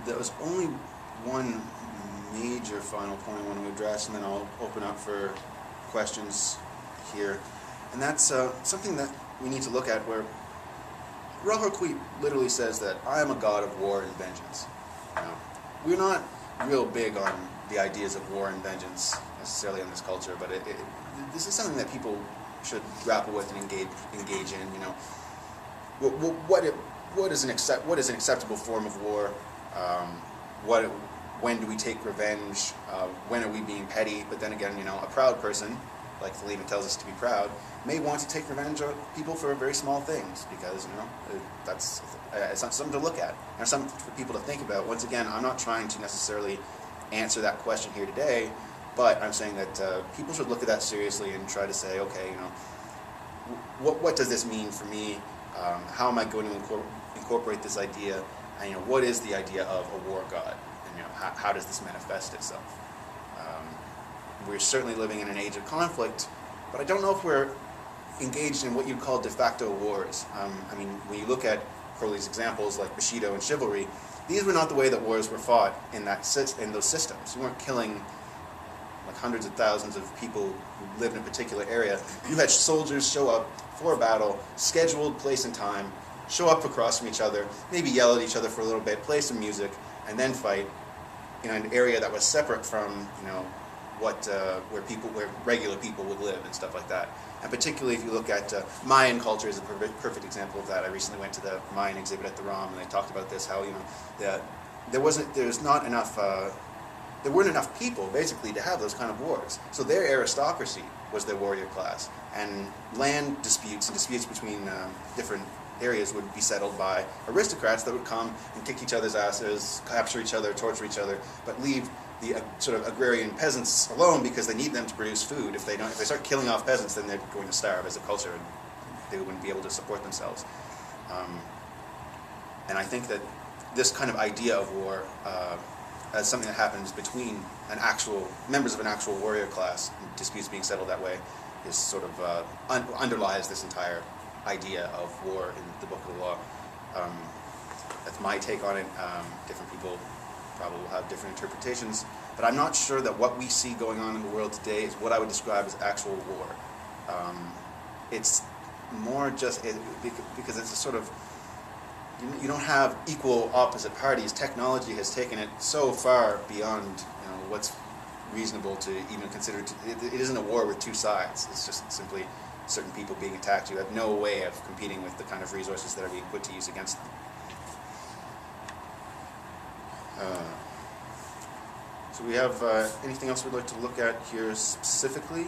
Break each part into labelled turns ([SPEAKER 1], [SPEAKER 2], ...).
[SPEAKER 1] there was only one major final point I want to address, and then I'll open up for questions here. And that's something that we need to look at, where Rahor literally says that I am a god of war and vengeance. You know, we're not real big on the ideas of war and vengeance necessarily in this culture, but this is something that people should grapple with and engage in. You know, what is an acceptable form of war? When do we take revenge? When are we being petty? But then again, you know, a proud person, like the Lema tells us to be proud, may want to take revenge on people for very small things, because, you know, that's it's not something to look at, and something for people to think about. Once again, I'm not trying to necessarily answer that question here today, but I'm saying that people should look at that seriously and try to say, okay, you know, what does this mean for me? How am I going to incorporate this idea? And, you know, what is the idea of a war god? And, you know, how does this manifest itself? We're certainly living in an age of conflict, but I don't know if we're engaged in what you'd call de facto wars. I mean, when you look at Crowley's examples like Bushido and chivalry, these were not the way that wars were fought in those systems. You weren't killing like hundreds of thousands of people who lived in a particular area. You had soldiers show up for a battle, scheduled place and time, show up across from each other, maybe yell at each other for a little bit, play some music, and then fight in an area that was separate from, you know, where regular people would live and stuff like that. And particularly if you look at Mayan culture is a perfect example of that. I recently went to the Mayan exhibit at the ROM, and they talked about this, how, you know, there weren't enough people basically to have those kind of wars. So their aristocracy was their warrior class, and land disputes and disputes between different areas would be settled by aristocrats that would come and kick each other's asses, capture each other, torture each other, but leave the sort of agrarian peasants alone, because they need them to produce food. If they start killing off peasants, then they're going to starve as a culture, and they wouldn't be able to support themselves. And I think that this kind of idea of war as something that happens between members of an actual warrior class, and disputes being settled that way, is sort of underlies this entire idea of war in the Book of the Law. That's my take on it. Different people probably will have different interpretations, but I'm not sure that what we see going on in the world today is what I would describe as actual war. It's more just because it's a sort of, you don't have equal opposite parties. Technology has taken it so far beyond, you know, what's reasonable to even consider. It isn't a war with two sides. It's just simply certain people being attacked. You have no way of competing with the kind of resources that are being put to use against them. So we have anything else we'd like to look at here specifically?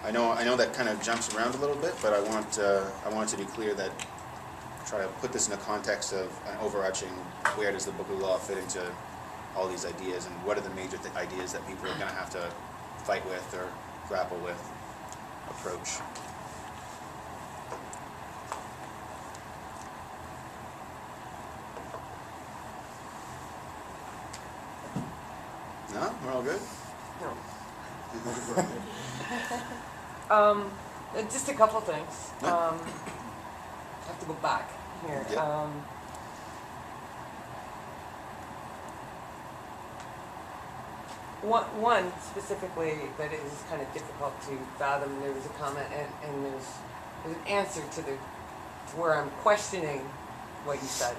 [SPEAKER 1] I know that kind of jumps around a little bit, but I want to be clear that try to put this in the context of an overarching, where does the Book of the Law fit into all these ideas, and what are the major ideas that people are going to have to fight with or grapple with, approach. No? We're all good?
[SPEAKER 2] No. Just a couple things.
[SPEAKER 1] Yeah.
[SPEAKER 2] I have to go back here.
[SPEAKER 1] Yeah.
[SPEAKER 2] One specifically that is kind of difficult to fathom. There was a comment, and there's an answer to where I'm questioning what you said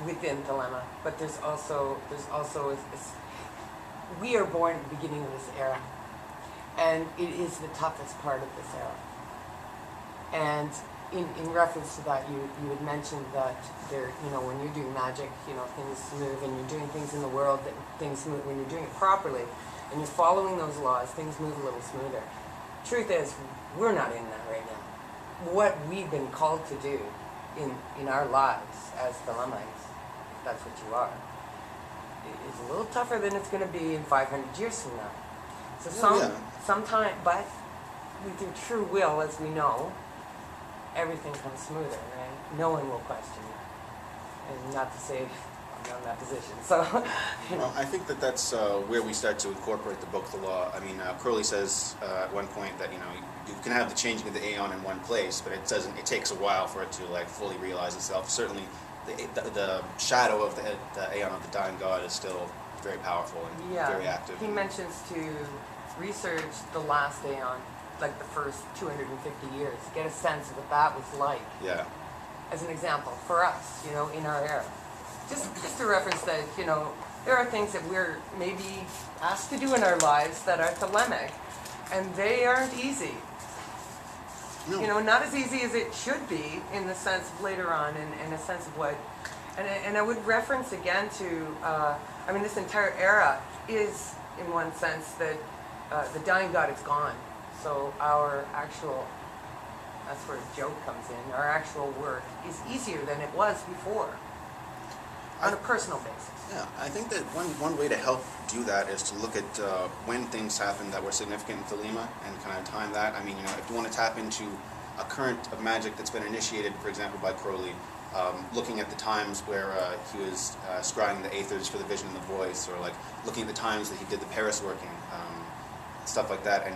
[SPEAKER 2] within dilemma. But there's also we are born at the beginning of this era, and it is the toughest part of this era. And in reference to that, you had mentioned that there, you know, when you're doing magic, you know, things move, and you're doing things in the world that things move when you're doing it properly, and you're following those laws, things move a little smoother. Truth is, we're not in that right now. What we've been called to do in our lives as Thelemites, if that's what you are, is a little tougher than it's going to be in 500 years from now. So sometime, but with your true will, as we know, everything comes smoother, right? No one will question you. And not to say on that position. So, you know.
[SPEAKER 1] Well, I think that that's where we start to incorporate the book, the law. I mean, Crowley says at one point that you can have the changing of the aeon in one place, but it doesn't. It takes a while for it to like fully realize itself. Certainly, the shadow of the aeon of the dying god is still very powerful and very active.
[SPEAKER 2] He mentions to research the last aeon, like the first 250 years, get a sense of what that was like.
[SPEAKER 1] Yeah.
[SPEAKER 2] As an example, for us, in our era. Just to reference that, there are things that we're maybe asked to do in our lives that are thelemic, and they aren't easy.
[SPEAKER 1] No.
[SPEAKER 2] Not as easy as it should be in the sense of later on, and a sense of what, and I would reference again to, this entire era is, in one sense, that the dying god is gone. So our actual, that's where joke comes in, our actual work is easier than it was before, on a personal basis.
[SPEAKER 1] Yeah, I think that one way to help do that is to look at when things happened that were significant in Thelema and kind of time that. I mean, if you want to tap into a current of magic that's been initiated, for example, by Crowley, looking at the times where he was scrying the aethers for the vision and the voice, or like looking at the times that he did the Paris working, stuff like that, and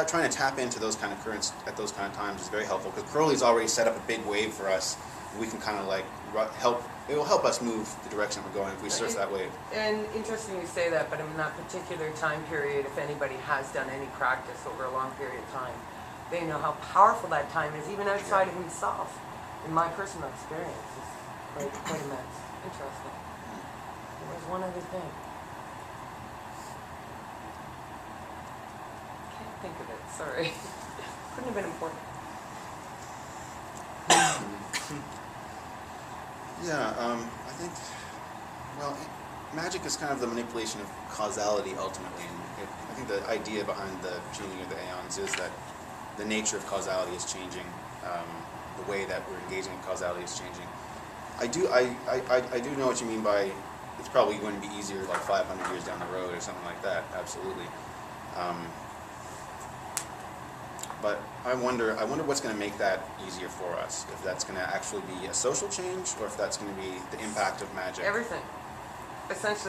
[SPEAKER 1] trying to tap into those kind of currents at those kind of times is very helpful, because Crowley's already set up a big wave for us. We can kind of like help. It will help us move the direction we're going if we surf that wave.
[SPEAKER 2] And interesting you say that, but in that particular time period, if anybody has done any practice over a long period of time, they know how powerful that time is, even outside of himself. In my personal experience, it's quite immense. Interesting. There was one other thing. Can't think of it. Sorry. Couldn't have been important.
[SPEAKER 1] Yeah, I think, magic is kind of the manipulation of causality ultimately. And I think the idea behind the changing of the aeons is that the nature of causality is changing. The way that we're engaging in causality is changing. I do know what you mean by it's probably going to be easier like 500 years down the road or something like that. Absolutely. But I wonder what's going to make that easier for us. If that's going to actually be a social change, or if that's going to be the impact of magic.
[SPEAKER 2] Everything. Essentially.